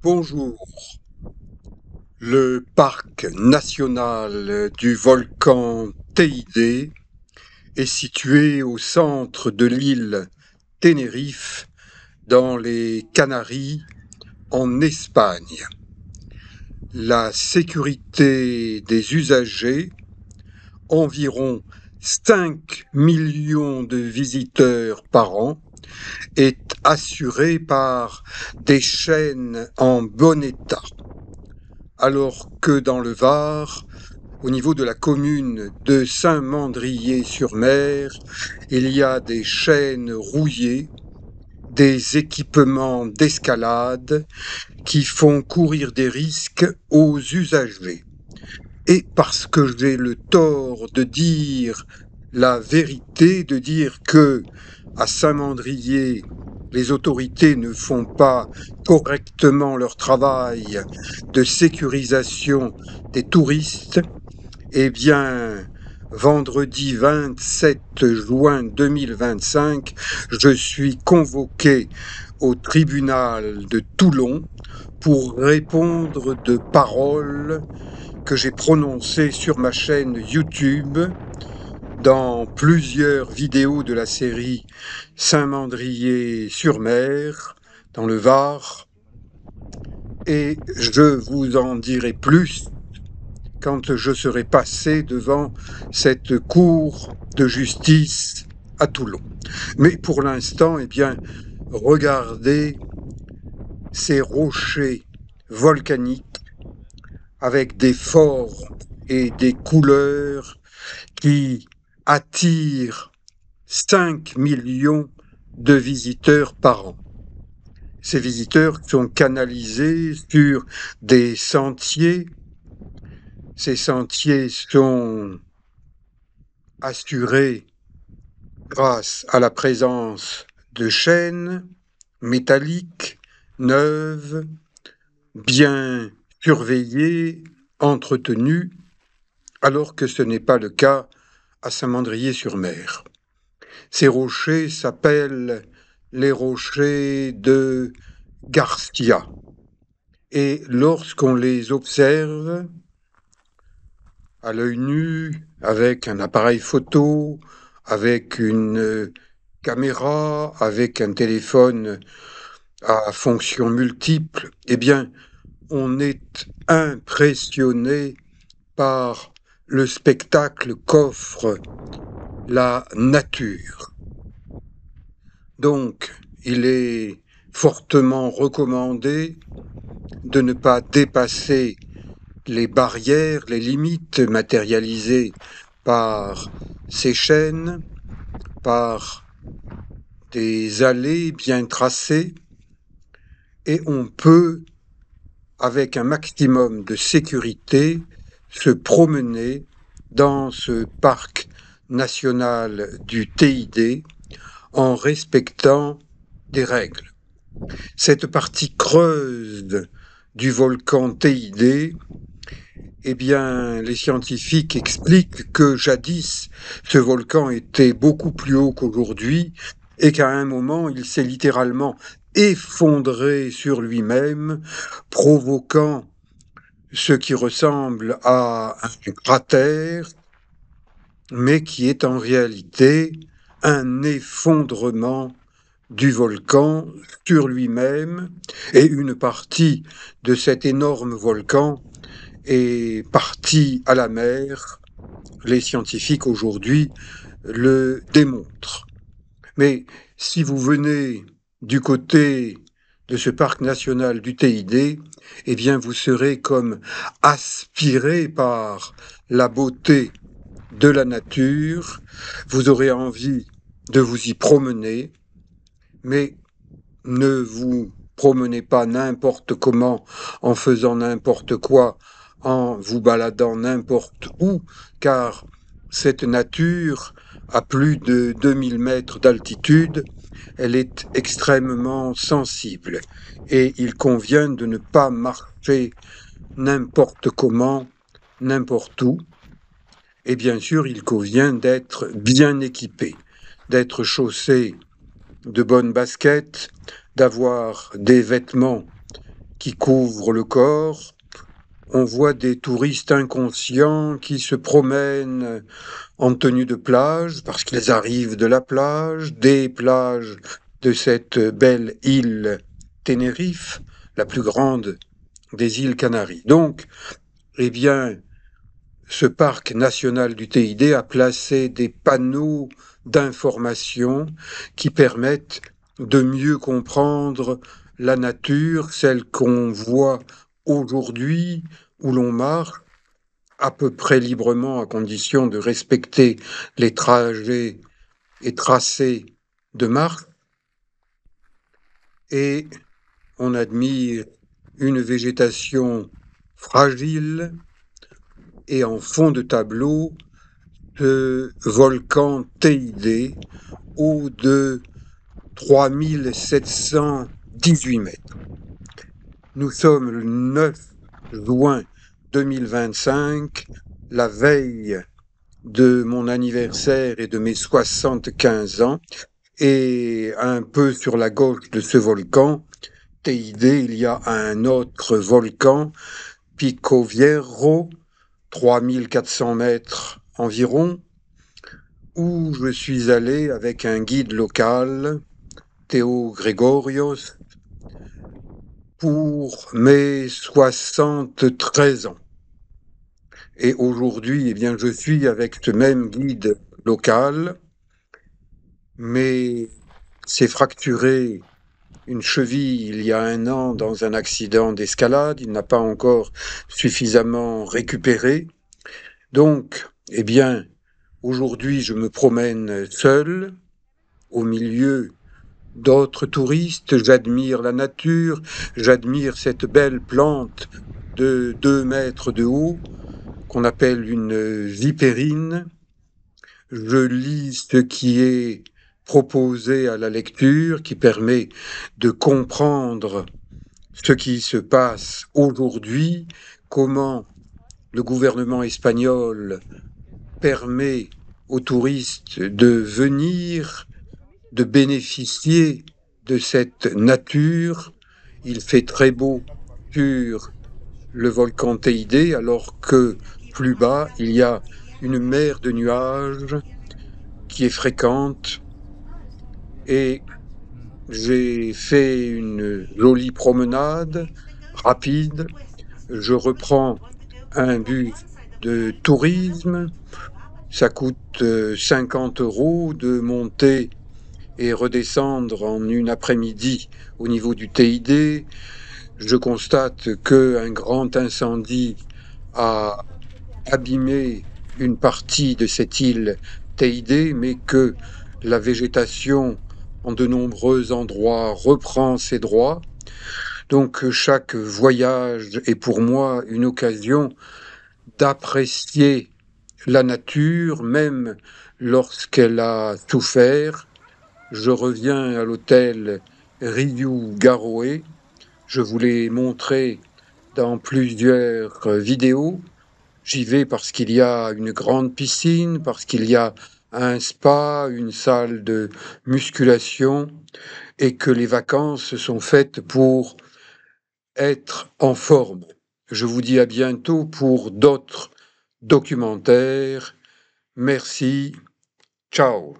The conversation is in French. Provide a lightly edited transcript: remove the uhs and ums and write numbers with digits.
Bonjour. Le parc national du volcan Teide est situé au centre de l'île Tenerife, dans les Canaries, en Espagne. La sécurité des usagers, environ 5 millions de visiteurs par an, est assurée par des chaînes en bon état, alors que dans le Var, au niveau de la commune de Saint-Mandrier-sur-Mer, il y a des chaînes rouillées, des équipements d'escalade qui font courir des risques aux usagers. Et parce que j'ai le tort de dire la vérité, de dire que à Saint-Mandrier, les autorités ne font pas correctement leur travail de sécurisation des touristes, eh bien, vendredi 27 juin 2025, je suis convoqué au tribunal de Toulon pour répondre de paroles que j'ai prononcées sur ma chaîne YouTube dans plusieurs vidéos de la série Saint-Mandrier-sur-Mer, dans le Var, et je vous en dirai plus quand je serai passé devant cette cour de justice à Toulon. Mais pour l'instant, eh bien, regardez ces rochers volcaniques avec des formes et des couleurs qui attirent 5 millions de visiteurs par an. Ces visiteurs sont canalisés sur des sentiers. Ces sentiers sont assurés grâce à la présence de chaînes métalliques, neuves, bien surveillées, entretenues, alors que ce n'est pas le cas à Saint-Mandrier-sur-Mer. Ces rochers s'appellent les rochers de Garcia. Et lorsqu'on les observe à l'œil nu, avec un appareil photo, avec une caméra, avec un téléphone à fonction multiple, eh bien, on est impressionné par le spectacle qu'offre la nature. Donc, il est fortement recommandé de ne pas dépasser les barrières, les limites matérialisées par ces chaînes, par des allées bien tracées, et on peut, avec un maximum de sécurité, se promener dans ce parc national du TID en respectant des règles. Cette partie creuse du volcan TID, eh bien, les scientifiques expliquent que jadis, ce volcan était beaucoup plus haut qu'aujourd'hui et qu'à un moment, il s'est littéralement effondré sur lui-même, provoquant ce qui ressemble à un cratère, mais qui est en réalité un effondrement du volcan sur lui-même, et une partie de cet énorme volcan est partie à la mer. Les scientifiques aujourd'hui le démontrent. Mais si vous venez du côté de ce parc national du TID, eh bien vous serez comme aspiré par la beauté de la nature, vous aurez envie de vous y promener, mais ne vous promenez pas n'importe comment, en faisant n'importe quoi, en vous baladant n'importe où, car cette nature, à plus de 2000 mètres d'altitude, elle est extrêmement sensible et il convient de ne pas marcher n'importe comment, n'importe où. Et bien sûr, il convient d'être bien équipé, d'être chaussé de bonnes baskets, d'avoir des vêtements qui couvrent le corps. On voit des touristes inconscients qui se promènent en tenue de plage parce qu'ils arrivent de la plage, des plages de cette belle île Tenerife, la plus grande des îles Canaries. Donc, eh bien, ce parc national du TID a placé des panneaux d'information qui permettent de mieux comprendre la nature, celle qu'on voit aujourd'hui, où l'on marche à peu près librement à condition de respecter les trajets et tracés de marche, et on admire une végétation fragile et en fond de tableau ce volcan TID haut de 3718 mètres. Nous sommes le 9 juin 2025, la veille de mon anniversaire et de mes 75 ans, et un peu sur la gauche de ce volcan, TID, il y a un autre volcan, Pico Vierro, 3400 mètres environ, où je suis allé avec un guide local, Théo Grégorios, pour mes 73 ans. Et aujourd'hui, eh bien, je suis avec ce même guide local, mais s'est fracturé une cheville il y a un an dans un accident d'escalade. Il n'a pas encore suffisamment récupéré. Donc, eh bien, aujourd'hui, je me promène seul, au milieu d'autres touristes. J'admire la nature, j'admire cette belle plante de 2 mètres de haut, qu'on appelle une vipérine. Je lis ce qui est proposé à la lecture, qui permet de comprendre ce qui se passe aujourd'hui, comment le gouvernement espagnol permet aux touristes de venir, de bénéficier de cette nature. Il fait très beau sur le volcan Teide, alors que plus bas, il y a une mer de nuages qui est fréquente, et j'ai fait une jolie promenade rapide. Je reprends un bus de tourisme. Ça coûte 50 € de monter et redescendre en une après-midi au niveau du TID. Je constate qu'un grand incendie a abîmé une partie de cette île TID, mais que la végétation en de nombreux endroits reprend ses droits. Donc chaque voyage est pour moi une occasion d'apprécier la nature, même lorsqu'elle a souffert. Je reviens à l'hôtel Ryu Garoé. Je vous l'ai montré dans plusieurs vidéos. J'y vais parce qu'il y a une grande piscine, parce qu'il y a un spa, une salle de musculation, et que les vacances sont faites pour être en forme. Je vous dis à bientôt pour d'autres documentaires. Merci. Ciao.